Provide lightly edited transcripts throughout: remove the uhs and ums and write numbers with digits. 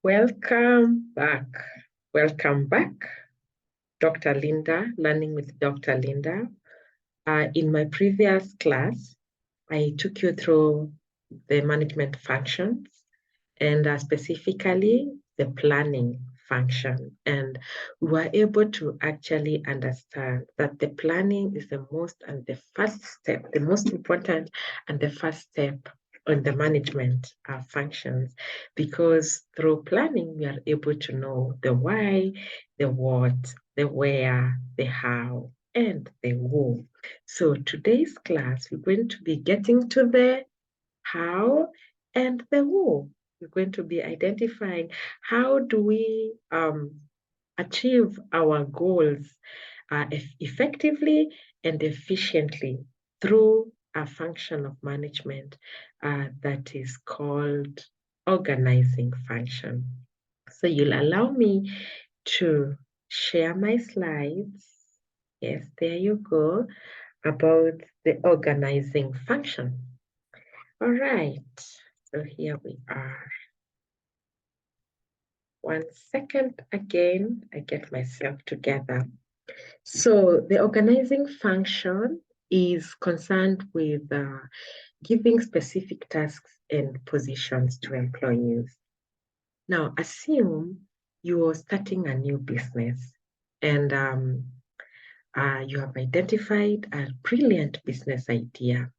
Welcome back. Welcome back, Dr. Linda, Learning with Dr. Linda. In my previous class, I took you through the management functions and specifically the planning function. And we were able to actually understand that the planning is the most and the first step, the most important and the first step on the management functions, because through planning, we are able to know the why, the what, the where, the how, and the who. So today's class, we're going to be getting to the how and the who. We're going to be identifying how do we achieve our goals effectively and efficiently through a function of management that is called organizing function. So you'll allow me to share my slides. Yes, there you go, about the organizing function. All right, so here we are. 1 second again, I get myself together. So the organizing function is concerned with giving specific tasks and positions to employees. Now, assume you're starting a new business and you have identified a brilliant business idea.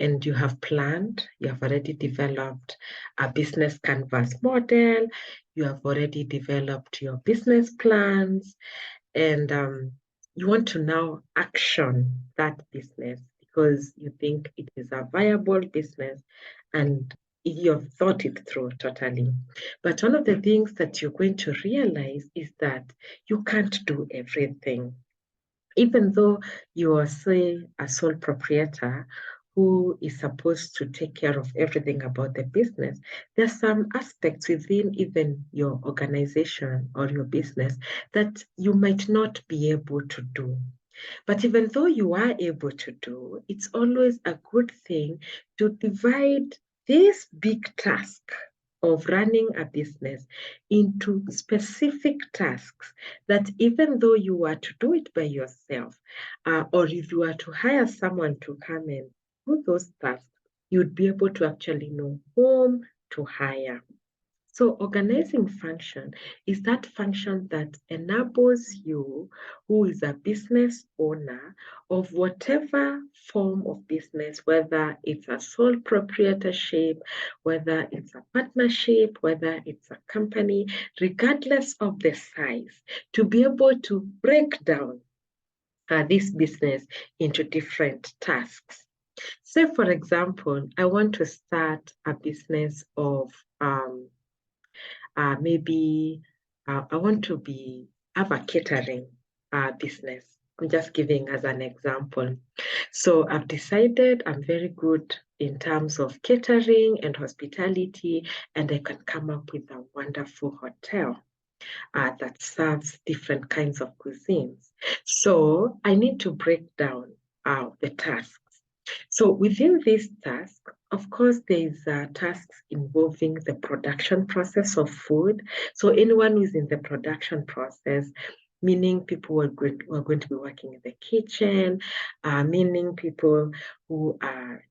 And you have planned, you have already developed a business canvas model, you have already developed your business plans, and you want to now action that business because you think it is a viable business and you've thought it through totally. But one of the things that you're going to realize is that you can't do everything. Even though you are, say, a sole proprietor who is supposed to take care of everything about the business, there's some aspects within even your organization or your business that you might not be able to do. But even though you are able to do, it's always a good thing to divide this big task of running a business into specific tasks that even though you were to do it by yourself, or if you were to hire someone to come and do those tasks, you'd be able to actually know whom to hire. So organizing function is that function that enables you, who is a business owner of whatever form of business, whether it's a sole proprietorship, whether it's a partnership, whether it's a company, regardless of the size, to be able to break down this business into different tasks. Say, for example, I want to start a business of maybe I want to have a catering business. I'm just giving as an example. So I've decided I'm very good in terms of catering and hospitality, and I can come up with a wonderful hotel that serves different kinds of cuisines. So I need to break down the tasks. So within this task, of course, there's tasks involving the production process of food. So anyone who's in the production process, meaning people who are going to be working in the kitchen, meaning people who are,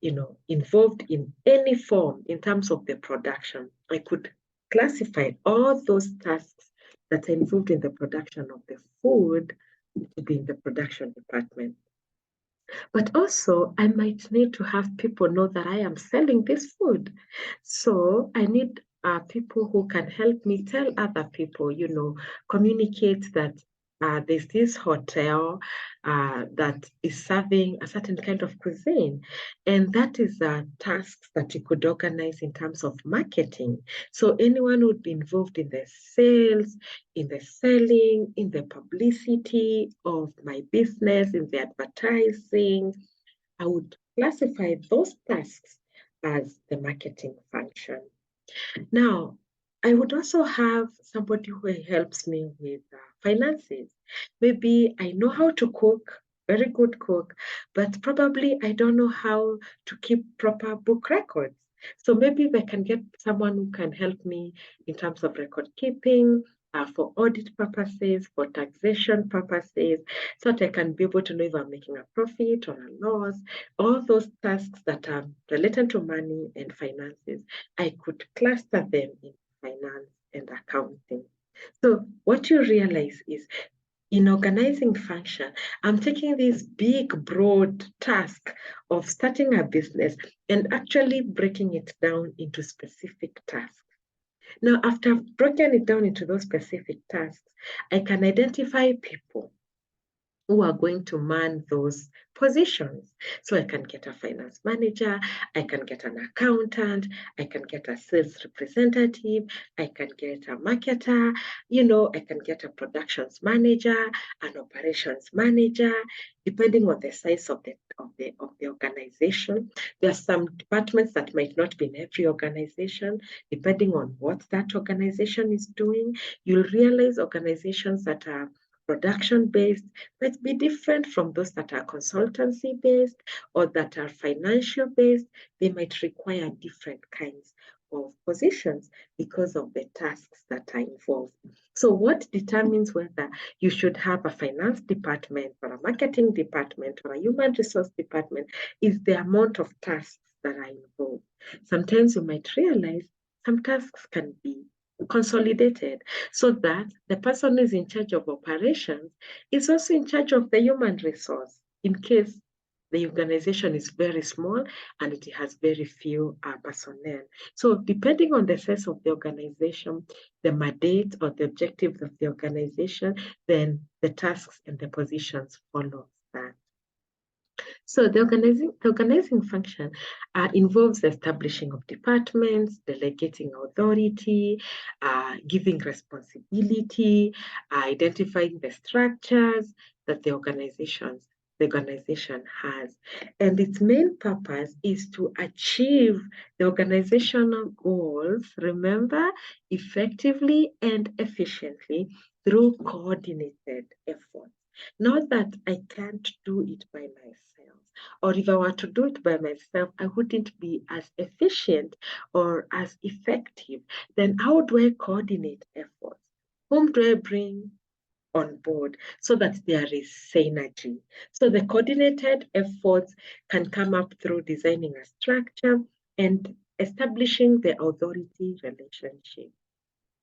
involved in any form in terms of the production. I could classify all those tasks that are involved in the production of the food to be in the production department. But also, I might need to have people know that I am selling this food. So I need people who can help me tell other people, communicate that there's this hotel that is serving a certain kind of cuisine. And that is a task that you could organize in terms of marketing. So anyone would be involved in the sales, in the selling, in the publicity of my business, in the advertising. I would classify those tasks as the marketing function. Now, I would also have somebody who helps me with finances. Maybe I know how to cook, very good cook, but probably I don't know how to keep proper book records. So maybe they can get someone who can help me in terms of record keeping, for audit purposes, for taxation purposes, so that I can be able to know if I'm making a profit or a loss. All those tasks that are related to money and finances, I could cluster them in finance and accounting. So what you realize is in organizing function, I'm taking this big, broad task of starting a business and actually breaking it down into specific tasks. Now, after I've broken it down into those specific tasks, I can identify people who are going to man those positions. So I can get a finance manager, I can get an accountant, I can get a sales representative, I can get a marketer, I can get a productions manager, an operations manager, depending on the size of the organization. There are some departments that might not be in every organization, depending on what that organization is doing. You'll realize organizations that are production-based might be different from those that are consultancy-based or that are financial-based. They might require different kinds of positions because of the tasks that are involved. So what determines whether you should have a finance department or a marketing department or a human resource department is the amount of tasks that are involved. Sometimes you might realize some tasks can be consolidated so that the person who is in charge of operations is also in charge of the human resource in case the organization is very small and it has very few personnel. So depending on the size of the organization, the mandate or the objectives of the organization, then the tasks and the positions follow that. So the organizing function involves establishing of departments, delegating authority, giving responsibility, identifying the structures that the organization has. And its main purpose is to achieve the organizational goals, remember, effectively and efficiently through coordinated efforts. Not that I can't do it by myself, or if I were to do it by myself, I wouldn't be as efficient or as effective. Then how do I coordinate efforts? Whom do I bring on board so that there is synergy? So the coordinated efforts can come up through designing a structure and establishing the authority relationship.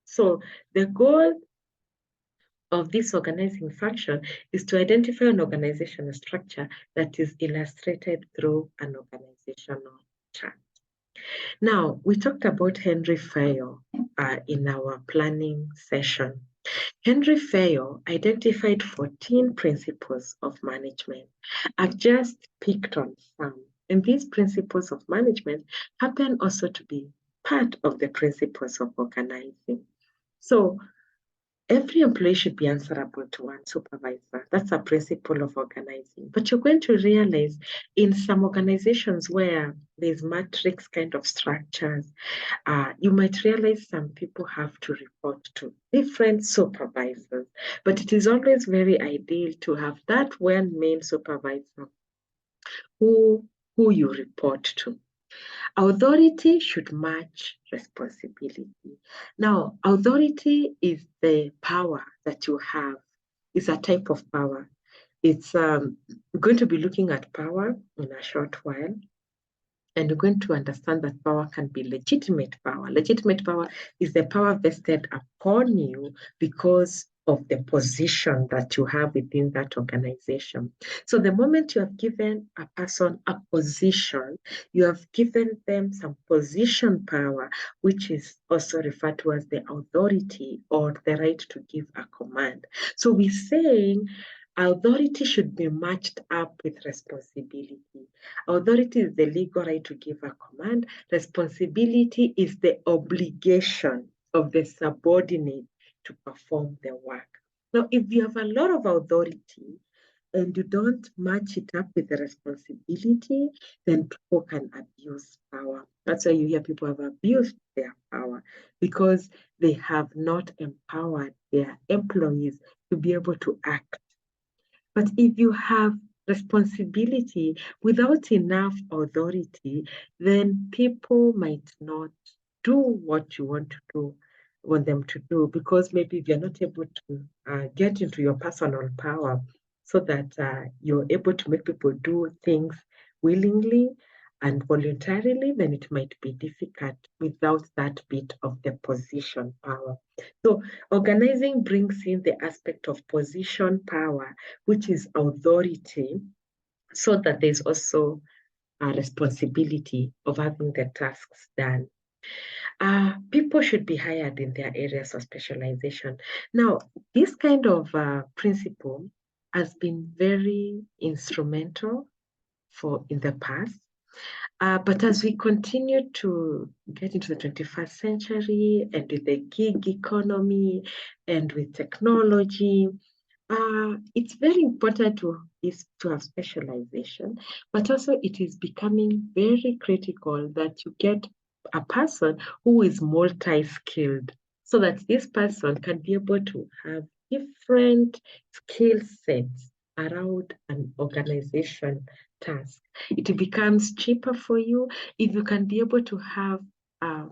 So the goal of this organizing function is to identify an organizational structure that is illustrated through an organizational chart. Now, we talked about Henry Fayol in our planning session. Henry Fayol identified 14 principles of management. I've just picked on some, and these principles of management happen also to be part of the principles of organizing. So every employee should be answerable to one supervisor. That's a principle of organizing. But you're going to realize in some organizations where there's matrix kind of structures, you might realize some people have to report to different supervisors. But it is always very ideal to have that one main supervisor who you report to. Authority should match responsibility. Now, authority is the power that you have. It's a type of power. It's we're going to be looking at power in a short while. And you're going to understand that power can be legitimate power. Legitimate power is the power vested upon you because of the position that you have within that organization. So the moment you have given a person a position, you have given them some position power, which is also referred to as the authority or the right to give a command. So we're saying authority should be matched up with responsibility. Authority is the legal right to give a command. Responsibility is the obligation of the subordinate to perform the work. Now, if you have a lot of authority and you don't match it up with the responsibility, then people can abuse power. That's why you hear people have abused their power because they have not empowered their employees to be able to act. But if you have responsibility without enough authority, then people might not do what you want them to do, because maybe you're not able to get into your personal power so that you're able to make people do things willingly and voluntarily, then it might be difficult without that bit of the position power. So organizing brings in the aspect of position power, which is authority, so that there's also a responsibility of having the tasks done. People should be hired in their areas of specialization. Now, this kind of principle has been very instrumental for in the past. But as we continue to get into the 21st century and with the gig economy and with technology, it's very important to have specialization, but also it is becoming very critical that you get a person who is multi-skilled, so that this person can be able to have different skill sets around an organization task. It becomes cheaper for you if you can be able to have a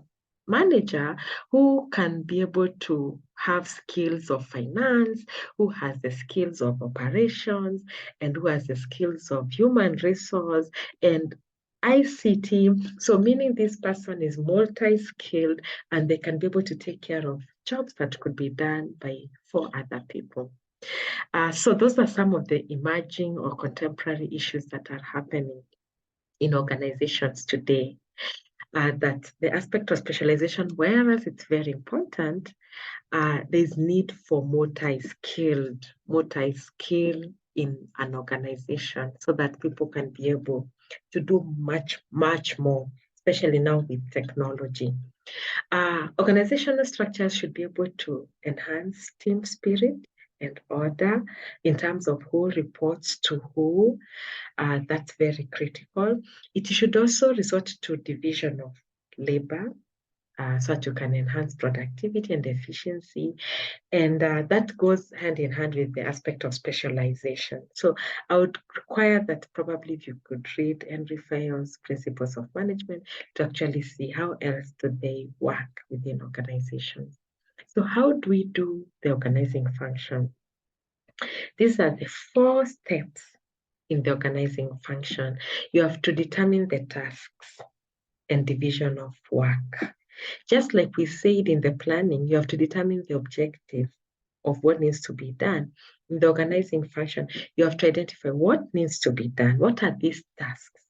manager who can be able to have skills of finance, who has the skills of operations, and who has the skills of human resource and ICT. So meaning this person is multi-skilled and they can be able to take care of jobs that could be done by 4 other people. So those are some of the emerging or contemporary issues that are happening in organizations today. That the aspect of specialization, whereas it's very important, there's need for multi-skill in an organization so that people can be able to do much, much more, especially now with technology. Organizational structures should be able to enhance team spirit and order in terms of who reports to who. That's very critical. It should also resort to division of labor so that you can enhance productivity and efficiency. And that goes hand in hand with the aspect of specialization. So I would require that probably if you could read Henry Fayon's Principles of Management to actually see how else do they work within organizations. So how do we do the organizing function? These are the 4 steps in the organizing function. You have to determine the tasks and division of work. Just like we said in the planning, you have to determine the objective of what needs to be done. In the organizing function, you have to identify what needs to be done. What are these tasks?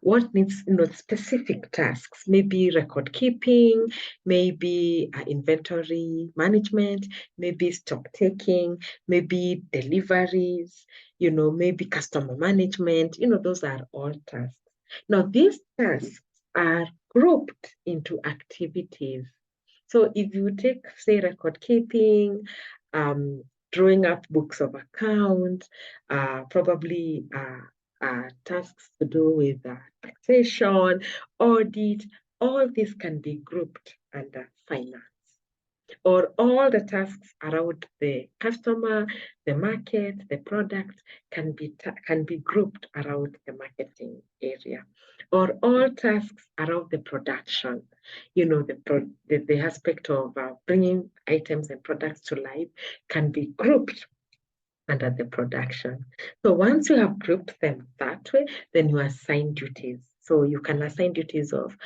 What needs, specific tasks, maybe record keeping, maybe inventory management, maybe stock taking, maybe deliveries, maybe customer management, those are all tasks. Now, these tasks are grouped into activities. So if you take, say, record keeping, drawing up books of account, probably tasks to do with taxation, audit, all this can be grouped under finance. Or all the tasks around the customer, the market, the product can be grouped around the marketing area. Or all tasks around the production, the aspect of bringing items and products to life can be grouped under the production. So once you have grouped them that way, then you assign duties. So you can assign duties of,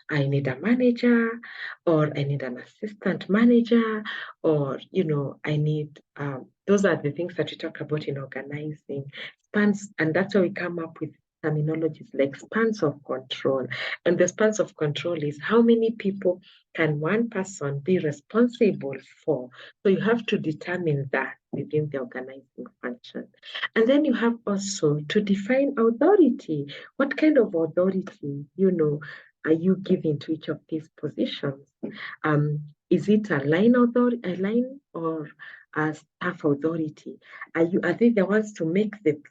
I need a manager, or I need an assistant manager, or, I need, those are the things that we talk about in organizing spans. And that's how we come up with terminologies like spans of control. And the spans of control is how many people can one person be responsible for. So you have to determine that within the organizing function. And then you have also to define authority. What kind of authority, are you giving to each of these positions? Is it a line or a staff authority? Are they the ones to make the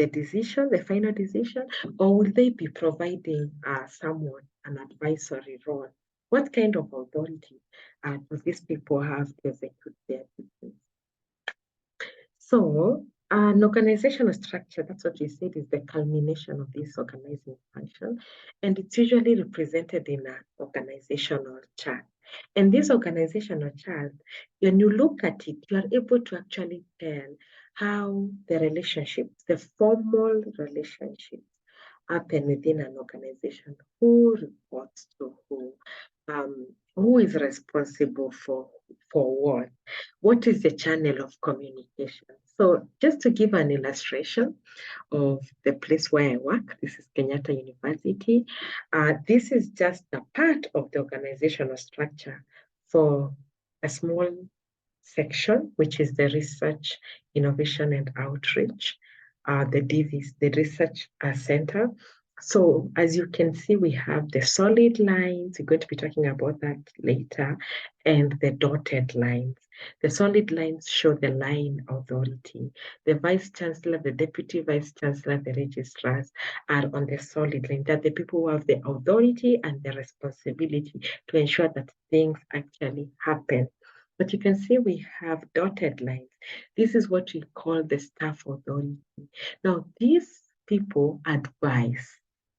decision, the final decision, or will they be providing someone an advisory role? What kind of authority do these people have to execute their duties? So An organizational structure, that's what you said, is the culmination of this organizing function, and it's usually represented in an organizational chart. And this organizational chart, when you look at it, you are able to actually tell how the relationships, the formal relationships, happen within an organization. Who reports to who is responsible for what? What is the channel of communication? So just to give an illustration of the place where I work, this is Kenyatta University. This is just a part of the organizational structure for a small section, which is the Research, Innovation and Outreach, the DVs, the Research Center. So as you can see, we have the solid lines. We're going to be talking about that later, and the dotted lines. The solid lines show the line authority. The Vice Chancellor, the Deputy Vice Chancellor, the registrars are on the solid line. They're the people who have the authority and the responsibility to ensure that things actually happen. But you can see we have dotted lines. This is what we call the staff authority. Now, these people advise.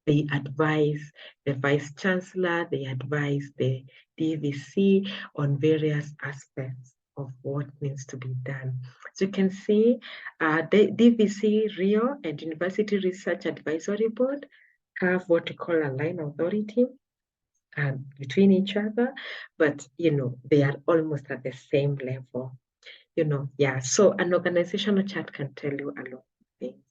They advise the Vice Chancellor, they advise the DVC on various aspects of what needs to be done. So you can see the DVC, RIO, and University Research Advisory Board have what we call a line authority between each other, but they are almost at the same level. Yeah. So an organizational chart can tell you a lot of things.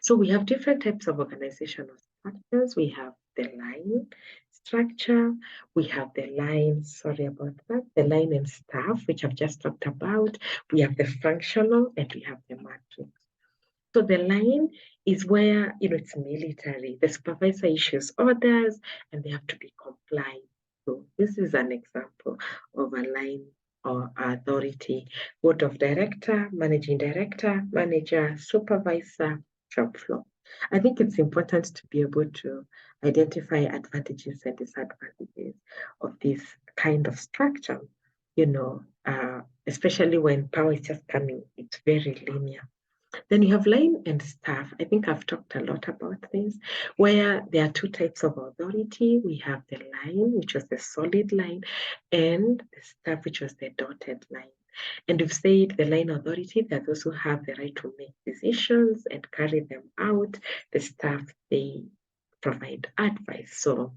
So we have different types of organizational structures. We have the line structure. We have the line, sorry about that, the line and staff, which I've just talked about. We have the functional and we have the matrix. So the line is where, it's military. The supervisor issues orders and they have to be complied. So this is an example of a line or authority. Board of director, managing director, manager, supervisor, shop floor. I think it's important to be able to identify advantages and disadvantages of this kind of structure, especially when power is just coming, it's very linear. Then you have line and staff. I think I've talked a lot about this, where there are two types of authority. We have the line, which was the solid line, and the staff, which was the dotted line. And we've said the line authority, that those who have the right to make decisions and carry them out. The staff, they provide advice. So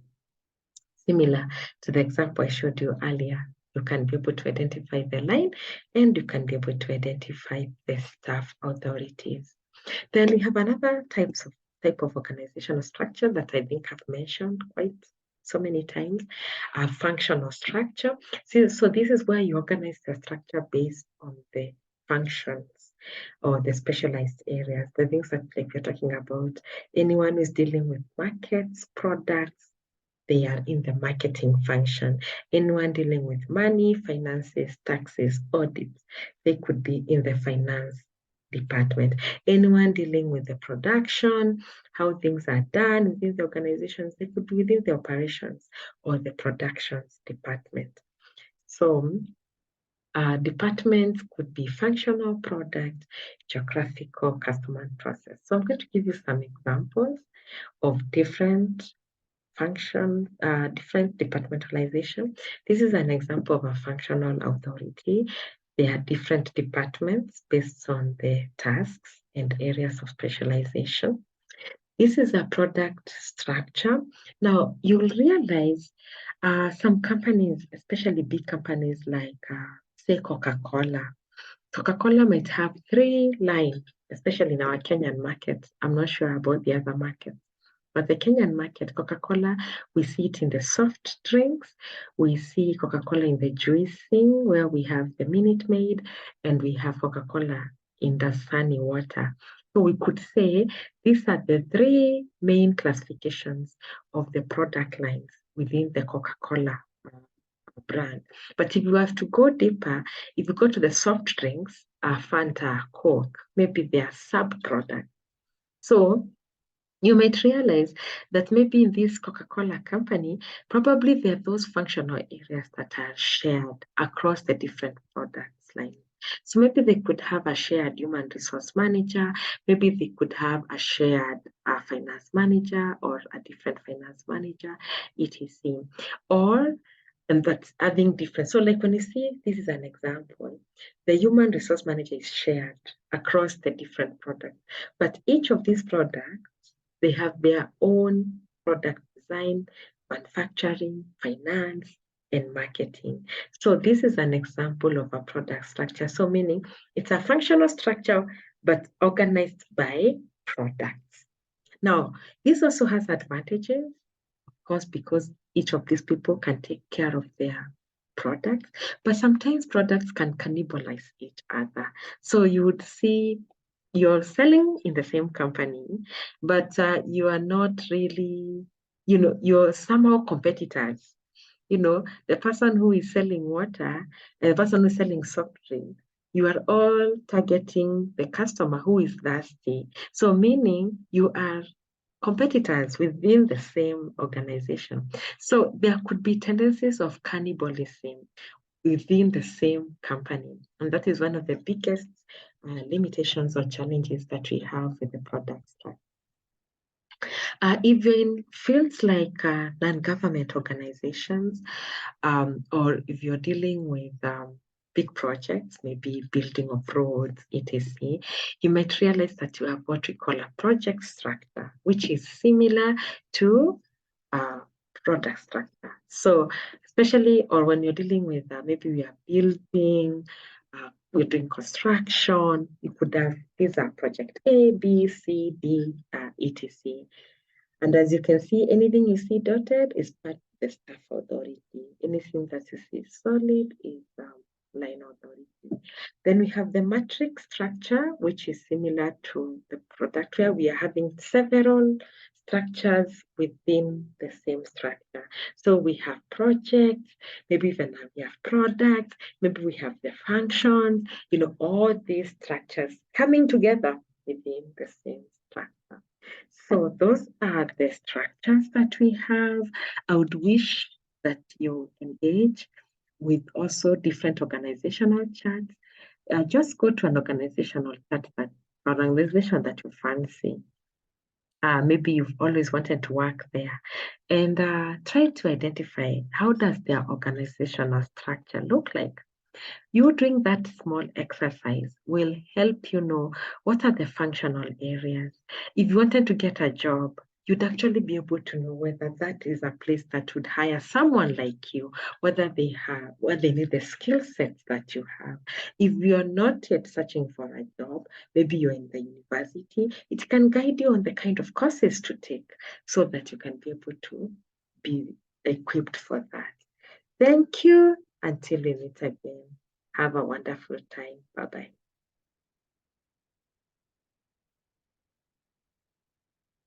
similar to the example I showed you earlier, you can be able to identify the line and you can be able to identify the staff authorities. Then we have another type of organizational structure that I think I've mentioned quite so many times, a functional structure. So this is where you organize the structure based on the functions or the specialized areas, the things that like you're talking about, anyone who's dealing with markets, products, they are in the marketing function. Anyone dealing with money, finances, taxes, audits, they could be in the finance department. Anyone dealing with the production, how things are done within the organizations, they could be within the operations or the productions department. So departments could be functional, product, geographical, customer, and process. So I'm going to give you some examples of different function, different departmentalization. This is an example of a functional authority. There are different departments based on the tasks and areas of specialization. This is a product structure. Now, you'll realize some companies, especially big companies like, say, Coca-Cola. Coca-Cola might have 3 lines, especially in our Kenyan market. I'm not sure about the other markets. But the Kenyan market, Coca-Cola, we see it in the soft drinks. We see Coca-Cola in the juicing, where we have the Minute Maid, and we have Coca-Cola in the sunny water. So we could say these are the 3 main classifications of the product lines within the Coca-Cola brand. But if you have to go deeper, if you go to the soft drinks, Fanta, Coke, maybe they are sub-products. So you might realize that maybe in this Coca-Cola company, probably there are those functional areas that are shared across the different products line. So maybe they could have a shared human resource manager, maybe they could have a shared finance manager or a different finance manager, etc. Or and that's adding different. So like when you see, this is an example, the human resource manager is shared across the different products, but each of these products, they have their own product design, manufacturing, finance, and marketing. So this is an example of a product structure. So meaning it's a functional structure, but organized by products. Now, this also has advantages, of course, because each of these people can take care of their products, but sometimes products can cannibalize each other. So you would see you're selling in the same company, but you are not really, you're somehow competitors. The person who is selling water and the person who is selling soft drink, you are all targeting the customer who is thirsty. So meaning you are competitors within the same organization. So there could be tendencies of cannibalism within the same company. And that is one of the biggest limitations or challenges that we have with the product stack. Even fields like non-government organizations, or if you're dealing with big projects, maybe building of roads, etc., you might realize that you have what we call a project structure, which is similar to a product structure. So especially, or when you're dealing with maybe we are building, we're doing construction, you could have, these are project A, B, C, D, etc. And as you can see, anything you see dotted is part of the staff authority. Anything that you see solid is line authority. Then we have the matrix structure, which is similar to the product where we are having several structures within the same structure. So we have projects, maybe even we have products, maybe we have the functions, all these structures coming together within the same structure. So those are the structures that we have. I would wish that you engage with also different organizational charts. Just go to an organizational chart that or an organization that you fancy. Maybe you've always wanted to work there, and try to identify how does their organizational structure look like. You doing that small exercise will help you know what are the functional areas. If you wanted to get a job, you'd actually be able to know whether that is a place that would hire someone like you, whether they need the skill sets that you have. If you're not yet searching for a job, maybe you're in the university, it can guide you on the kind of courses to take so that you can be able to be equipped for that. Thank you. Until we meet again. Have a wonderful time. Bye-bye.